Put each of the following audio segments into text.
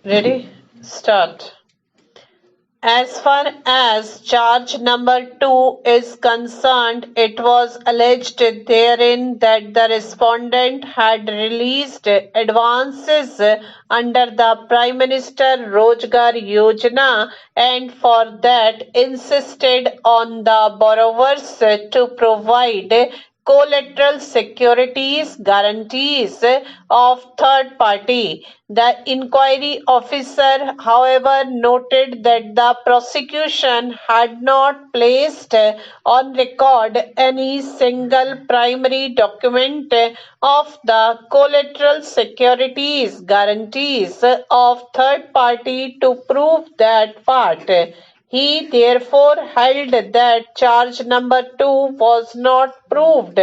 Ready? Start. As far as charge number 2 is concerned, it was alleged therein that the respondent had released advances under the Prime Minister Rozgar Yojana and for that insisted on the borrowers to provide collateral securities guarantees of third party. The inquiry officer, however, noted that the prosecution had not placed on record any single primary document of the collateral securities guarantees of third party to prove that part. He therefore held that charge number 2 was not proved.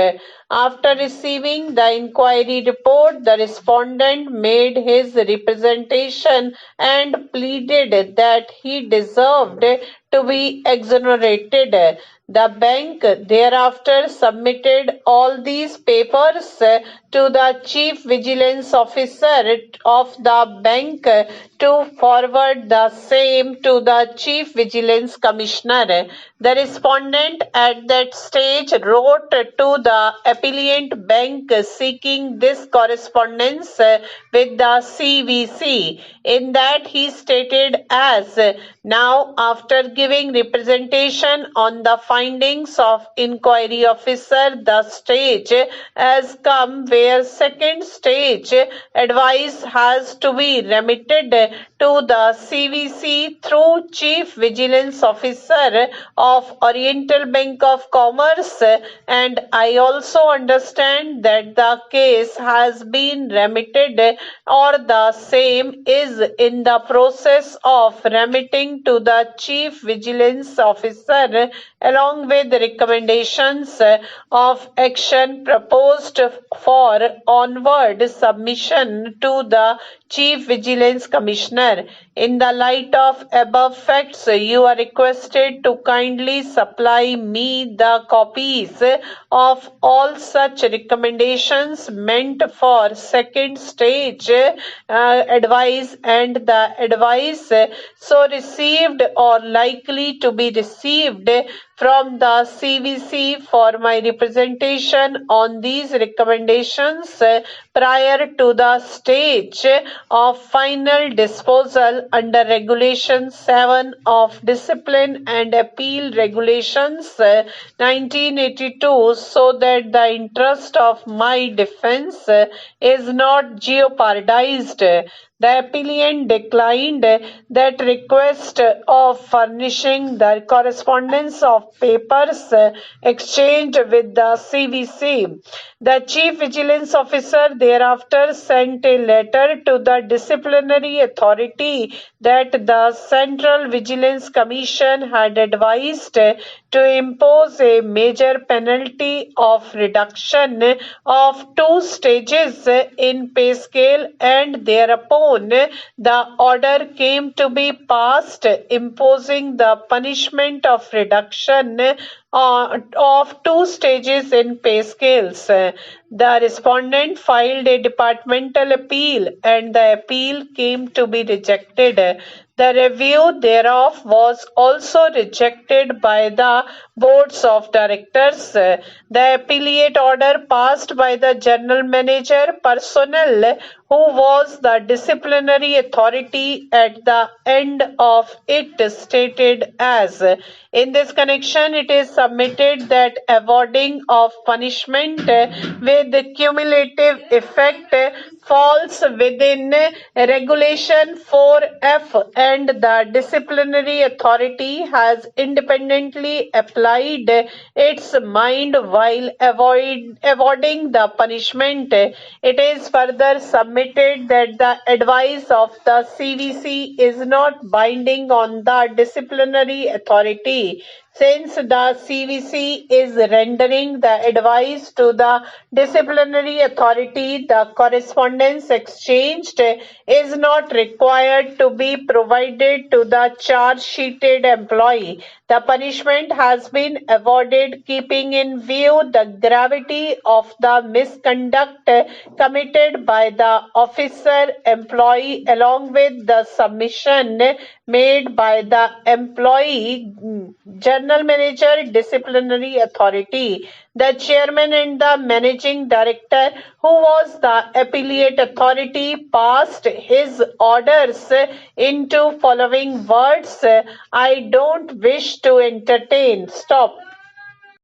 After receiving the inquiry report, the respondent made his representation and pleaded that he deserved to be exonerated. The bank thereafter submitted all these papers to the Chief Vigilance Officer of the bank to forward the same to the Chief Vigilance Commissioner. The respondent at that stage wrote to the appellant bank seeking this correspondence with the CVC. In that he stated as, now after giving representation on the findings of inquiry officer, the stage has come where second stage advice has to be remitted to the CVC through Chief Vigilance Officer of Oriental Bank of Commerce, and I also understand that the case has been remitted or the same is in the process of remitting to the Chief Vigilance Officer along with recommendations of action proposed for onward submission to the Chief Vigilance Commissioner. In the light of above facts, you are requested to kindly supply me the copies of all such recommendations meant for second stage advice and the advice so received or likely to be received from the CVC for my representation on these recommendations prior to the stage of final disposal under Regulation 7 of Discipline and Appeal Regulations 1982, so that the interest of my defense is not jeopardized. The appellant declined that request of furnishing the correspondence of papers exchanged with the CVC. The Chief Vigilance Officer thereafter sent a letter to the disciplinary authority that the Central Vigilance Commission had advised to impose a major penalty of reduction of 2 stages in pay scale, and thereupon the order came to be passed imposing the punishment of reduction of 2 stages in pay scales. The respondent filed a departmental appeal and the appeal came to be rejected. The review thereof was also rejected by the boards of directors. The appellate order passed by the General Manager Personnel, who was the disciplinary authority at the end of it, stated as, in this connection it is submitted that awarding of punishment with cumulative effect falls within Regulation 4F, and the disciplinary authority has independently applied its mind while awarding the punishment. It is further submitted that the advice of the CVC is not binding on the disciplinary authority, since the CVC is rendering the advice to the disciplinary authority. The correspondence exchanged is not required to be provided to the charge-sheeted employee. The punishment has been awarded keeping in view the gravity of the misconduct committed by the officer employee along with the submission made by the employee general manager disciplinary authority. The chairman and the managing director, who was the appellate authority, passed his orders into following words: I don't wish to entertain. Stop.